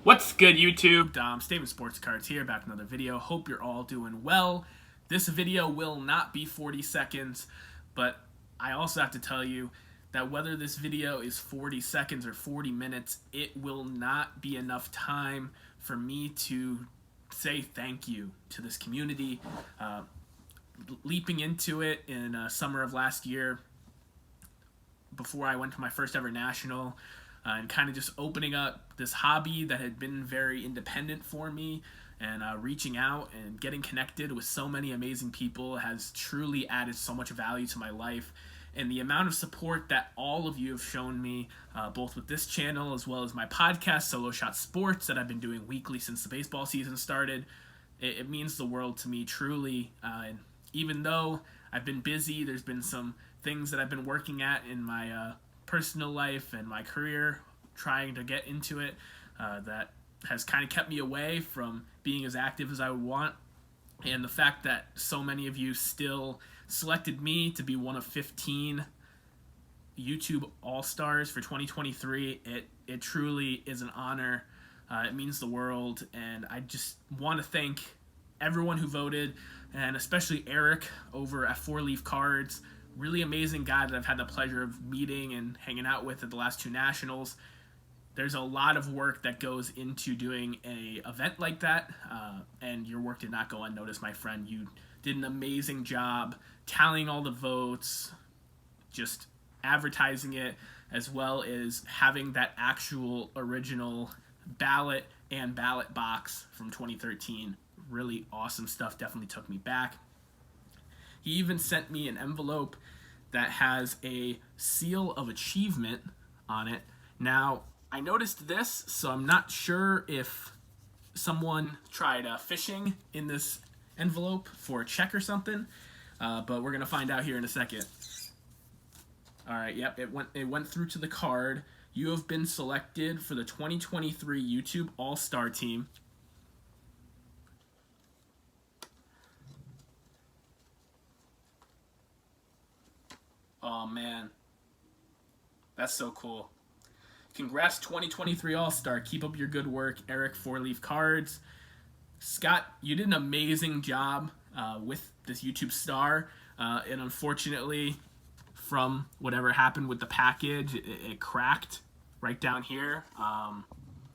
What's good, YouTube? Statement Sports Cards here, back with another video. Hope you're all doing well. This video will not be 40 seconds, but I also have to tell you that whether this video is 40 seconds or 40 minutes, it will not be enough time for me to say thank you to this community. Leaping into it in summer of last year, before I went to my first ever national, and kind of just opening up this hobby that had been very independent for me, and reaching out and getting connected with so many amazing people has truly added so much value to my life. And the amount of support that all of you have shown me, both with this channel as well as my podcast, Solo Shot Sports, that I've been doing weekly since the baseball season started, it means the world to me, truly. And even though I've been busy, there's been some things that I've been working at in my personal life and my career, trying to get into it, that has kind of kept me away from being as active as I would want. And the fact that so many of you still selected me to be one of 15 YouTube All-Stars for 2023, it truly is an honor. It means the world, and I just want to thank everyone who voted, and especially Eric over at 4 Leaf Cards. Really amazing guy that I've had the pleasure of meeting and hanging out with at the last 2 nationals. There's a lot of work that goes into doing an event like that, and your work did not go unnoticed, my friend. You did an amazing job tallying all the votes, just advertising it, as well as having that actual original ballot and ballot box from 2013. Really awesome stuff, definitely took me back. He even sent me an envelope that has a seal of achievement on it. Now, I noticed this, so I'm not sure if someone tried phishing in this envelope for a check or something, but we're gonna find out here in a second. All right, yep, it went through to the card. You have been selected for the 2023 YouTube All-Star Team. Oh man, that's so cool. Congrats, 2023 All-Star. Keep up your good work, Eric, 4 Leaf Cards. Scott, you did an amazing job with this YouTube star, and unfortunately, from whatever happened with the package, it cracked right down here,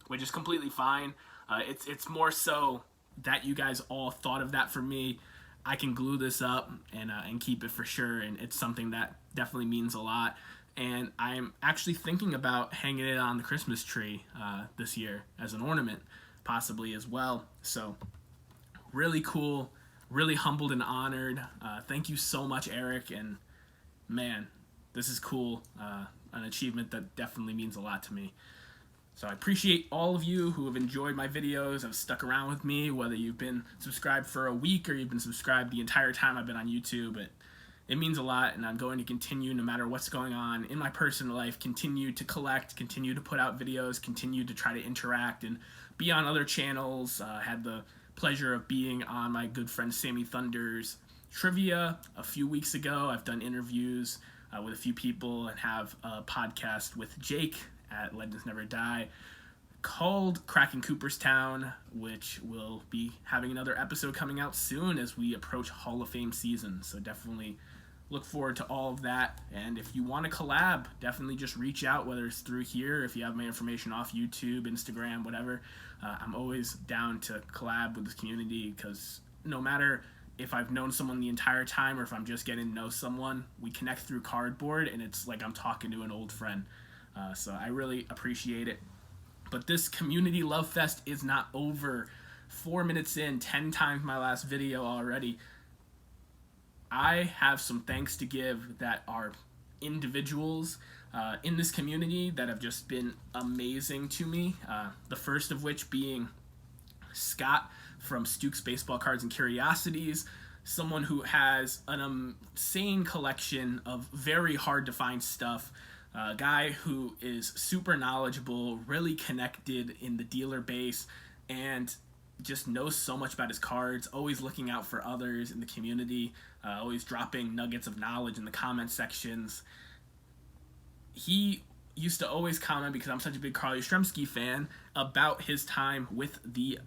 which is completely fine. It's more so that you guys all thought of that for me. I can glue this up and keep it for sure, and it's something that definitely means a lot. And I'm actually thinking about hanging it on the Christmas tree this year as an ornament, possibly as well. So really cool, really humbled and honored. Thank you so much, Eric, and man, this is cool. An achievement that definitely means a lot to me. So I appreciate all of you who have enjoyed my videos, have stuck around with me, whether you've been subscribed for a week or you've been subscribed the entire time I've been on YouTube. It means a lot, and I'm going to continue, no matter what's going on in my personal life, continue to collect, continue to put out videos, continue to try to interact and be on other channels. Had the pleasure of being on my good friend Sammy Thunder's trivia a few weeks ago. I've done interviews with a few people and have a podcast with Jake at Legends Never Die called Cracking Cooperstown, which will be having another episode coming out soon as we approach Hall of Fame season. So definitely look forward to all of that. And if you want to collab, definitely just reach out, whether it's through here, if you have my information off YouTube, Instagram, whatever. I'm always down to collab with this community, because no matter if I've known someone the entire time or if I'm just getting to know someone, we connect through cardboard, and it's like I'm talking to an old friend. So I really appreciate it. But this community love fest is not over. 4 minutes in, 10 times my last video already. I have some thanks to give that are individuals in this community that have just been amazing to me. The first of which being Scott from Stukes Baseball Cards and Curiosities, someone who has an insane collection of very hard to find stuff. A guy who is super knowledgeable, really connected in the dealer base, and just knows so much about his cards, always looking out for others in the community, always dropping nuggets of knowledge in the comment sections. He used to always comment, because I'm such a big Carl Yastrzemski fan, about his time with the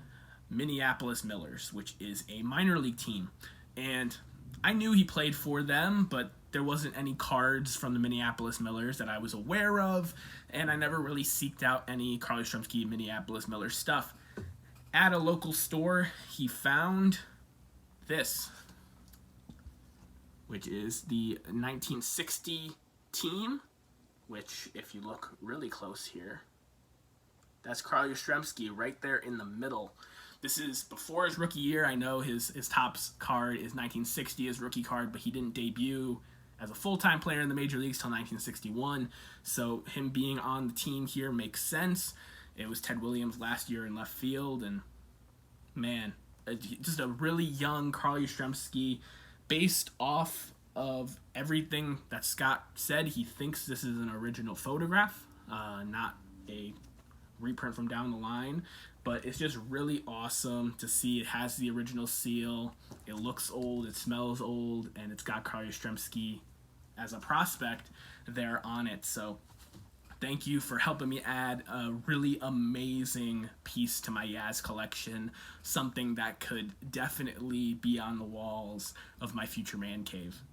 Minneapolis Millers, which is a minor league team. And I knew he played for them, but there wasn't any cards from the Minneapolis Millers that I was aware of, and I never really seeked out any Carl Yastrzemski Minneapolis Millers stuff. At a local store, he found this, which is the 1960 team, which, if you look really close here, that's Carl Yastrzemski right there in the middle. This is before his rookie year. I know his Topps card is 1960, his rookie card, but he didn't debut as a full-time player in the major leagues till 1961. So him being on the team here makes sense. It was Ted Williams last year in left field, and man, just a really young Carl Yastrzemski. Based off of everything that Scott said, he thinks this is an original photograph, not a reprint from down the line. But it's just really awesome to see. It has the original seal. It looks old. It smells old. And it's got Carl Yastrzemski as a prospect there on it. So thank you for helping me add a really amazing piece to my Yaz collection. Something that could definitely be on the walls of my future man cave.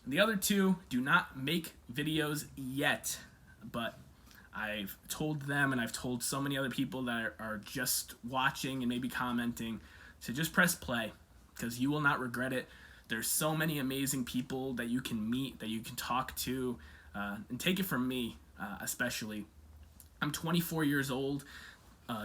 The other two do not make videos yet, but I've told them, and I've told so many other people that are just watching and maybe commenting, to just press play, because you will not regret it. There's so many amazing people that you can meet, that you can talk to, and take it from me, especially. I'm 24 years old.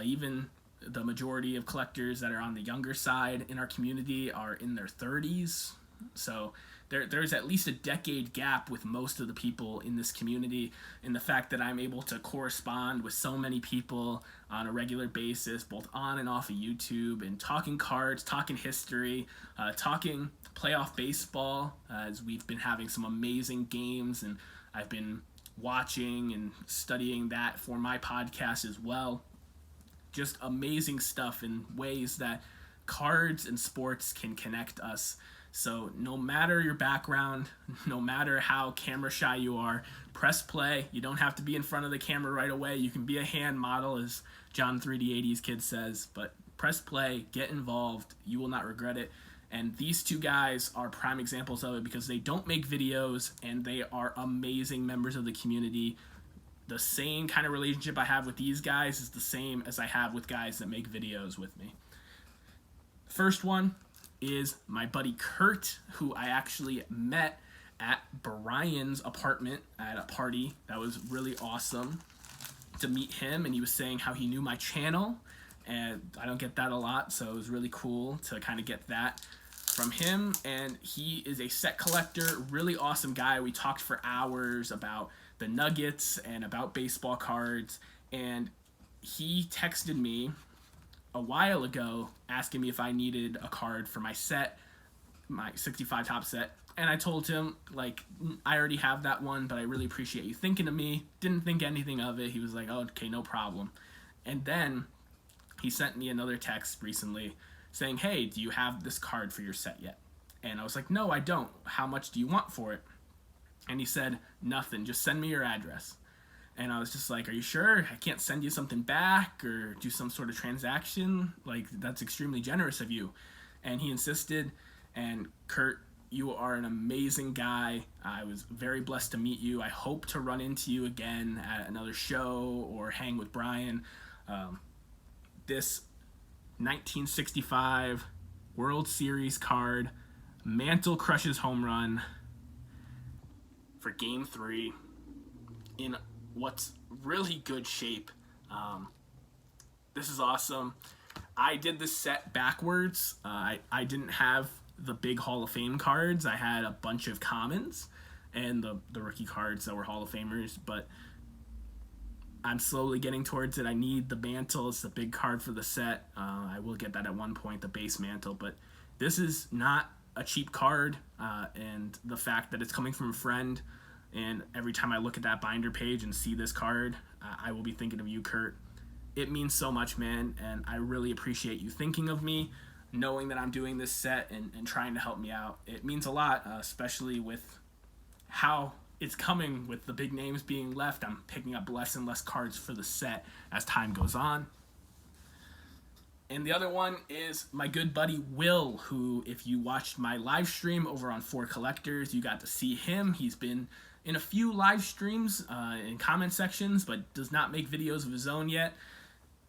Even the majority of collectors that are on the younger side in our community are in their 30s. So there's at least a decade gap with most of the people in this community, in the fact that I'm able to correspond with so many people on a regular basis, both on and off of YouTube, and talking cards, talking history, talking playoff baseball, as we've been having some amazing games, and I've been watching and studying that for my podcast as well. Just amazing stuff in ways that cards and sports can connect us. So no matter your background, no matter how camera shy you are, press play. You don't have to be in front of the camera right away. You can be a hand model, as John 3D80's kid says, but press play, get involved. You will not regret it. And these two guys are prime examples of it, because they don't make videos and they are amazing members of the community. The same kind of relationship I have with these guys is the same as I have with guys that make videos with me. First one is my buddy Kurt, who I actually met at Brian's apartment at a party. That was really awesome to meet him, and he was saying how he knew my channel, and I don't get that a lot, so it was really cool to kind of get that from him. And he is a set collector, really awesome guy. We talked for hours about the Nuggets and about baseball cards, and he texted me a while ago asking me if I needed a card for my set, my 65 top set, and I told him, like, I already have that one, but I really appreciate you thinking of me. Didn't think anything of it. He was like, oh, okay, no problem. And then he sent me another text recently saying, hey, do you have this card for your set yet? And I was like, no, I don't. How much do you want for it? And he said, nothing, just send me your address. And I was just like, are you sure? I can't send you something back or do some sort of transaction? Like, that's extremely generous of you. And he insisted. And Kurt, you are an amazing guy. I was very blessed to meet you. I hope to run into you again at another show or hang with Brian. This 1965 World Series card, Mantle crushes home run for Game 3 in what's really good shape. This is awesome. I did this set backwards. I didn't have the big Hall of Fame cards. I had a bunch of commons and the rookie cards that were Hall of Famers, but I'm slowly getting towards it. I need the mantle. It's the big card for the set. I will get that at one point, the base mantle, but this is not a cheap card, and the fact that it's coming from a friend, and every time I look at that binder page and see this card, I will be thinking of you, Kurt. It means so much, man, and I really appreciate you thinking of me, knowing that I'm doing this set and trying to help me out. It means a lot, especially with how it's coming with the big names being left. I'm picking up less and less cards for the set as time goes on. And the other one is my good buddy Will, who, if you watched my live stream over on 4 Collectors, you got to see him. He's been in a few live streams in comment sections, but does not make videos of his own yet.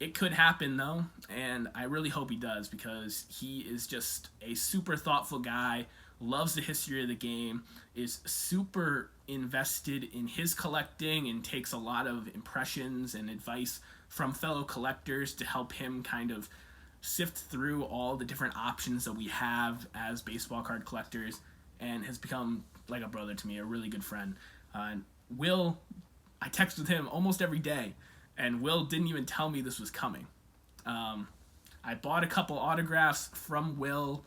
It could happen, though, and I really hope he does, because he is just a super thoughtful guy, loves the history of the game, is super invested in his collecting, and takes a lot of impressions and advice from fellow collectors to help him kind of sift through all the different options that we have as baseball card collectors, and has become like a brother to me, a really good friend. Will, I text with him almost every day, and Will didn't even tell me this was coming. I bought a couple autographs from Will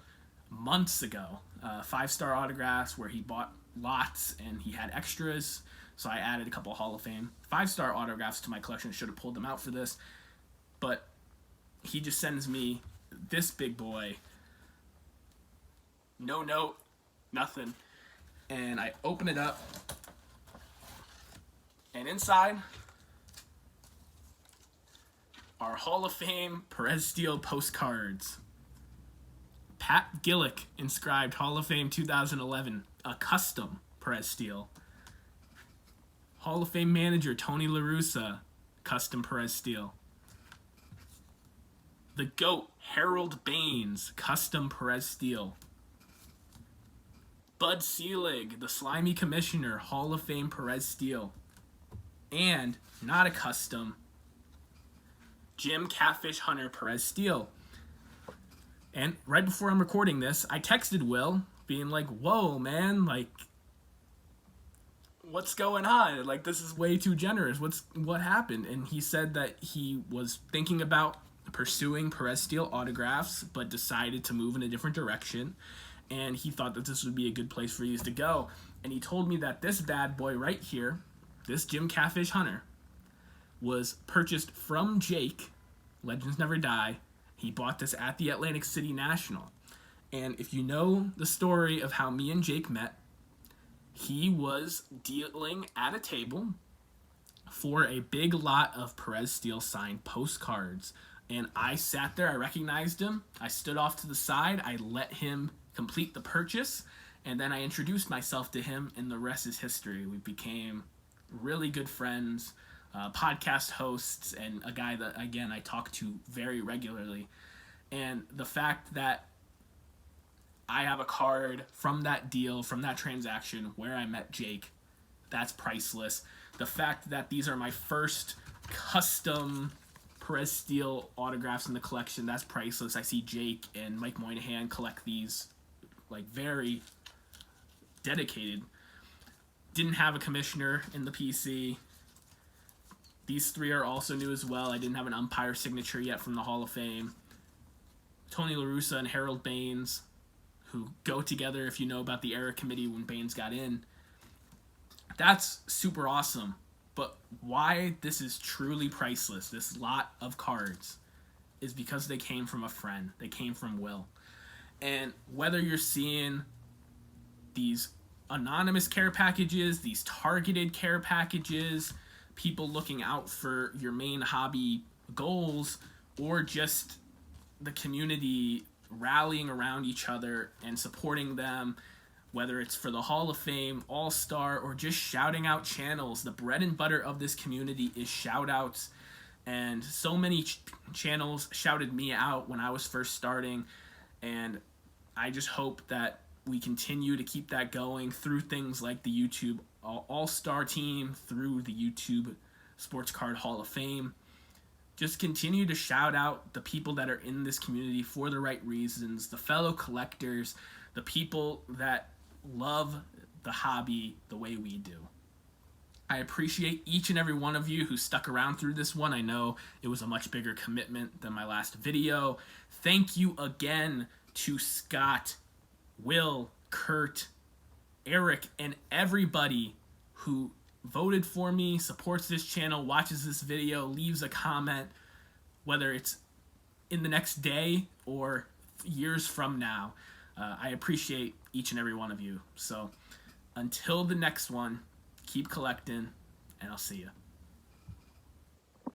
months ago, 5-star autographs where he bought lots and he had extras, so I added a couple Hall of Fame 5-star autographs to my collection. Should have pulled them out for this, but he just sends me this big boy, no note, nothing, and I open it up, and inside are Hall of Fame Perez Steel postcards. Pat Gillick inscribed Hall of Fame 2011, a custom Perez Steel. Hall of Fame manager Tony La Russa, custom Perez Steel. The GOAT, Harold Baines, custom Perez Steel. Bud Selig, the Slimy Commissioner, Hall of Fame Perez Steel. And, not a custom, Jim Catfish Hunter Perez Steel. And right before I'm recording this, I texted Will, being like, whoa, man, like, what's going on? Like, this is way too generous. What happened? And he said that he was thinking about pursuing Perez Steel autographs, but decided to move in a different direction, and he thought that this would be a good place for these to go. And he told me that this bad boy right here, this Jim Catfish Hunter, was purchased from Jake, Legends Never Die. He bought this at the Atlantic City National. And if you know the story of how me and Jake met, he was dealing at a table for a big lot of Perez Steel signed postcards. And I sat there, I recognized him, I stood off to the side, I let him complete the purchase, and then I introduced myself to him, and the rest is history. We became really good friends, podcast hosts, and a guy that, again, I talk to very regularly. And the fact that I have a card from that deal, from that transaction where I met Jake, that's priceless. The fact that these are my first custom Perez Steel autographs in the collection, that's priceless. I see Jake and Mike Moynihan collect these, like, very dedicated. Didn't have a commissioner in the PC. These 3 are also new as well. I didn't have an umpire signature yet from the Hall of Fame. Tony La Russa and Harold Baines, who go together if you know about the era committee when Baines got in. That's super awesome. But why this is truly priceless, this lot of cards, is because they came from a friend. They came from Will. And whether you're seeing these anonymous care packages, these targeted care packages, people looking out for your main hobby goals, or just the community rallying around each other and supporting them, whether it's for the Hall of Fame, All-Star, or just shouting out channels. The bread and butter of this community is shout-outs, and so many channels shouted me out when I was first starting, and I just hope that we continue to keep that going through things like the YouTube All-Star team, through the YouTube Sports Card Hall of Fame. Just continue to shout out the people that are in this community for the right reasons, the fellow collectors, the people that love the hobby the way we do. I appreciate each and every one of you who stuck around through this one. I know it was a much bigger commitment than my last video. Thank you again to Scott, Will, Kurt, Eric, and everybody who voted for me, supports this channel, watches this video, leaves a comment, whether it's in the next day or years from now. I appreciate each and every one of you. So until the next one, keep collecting, and I'll see you.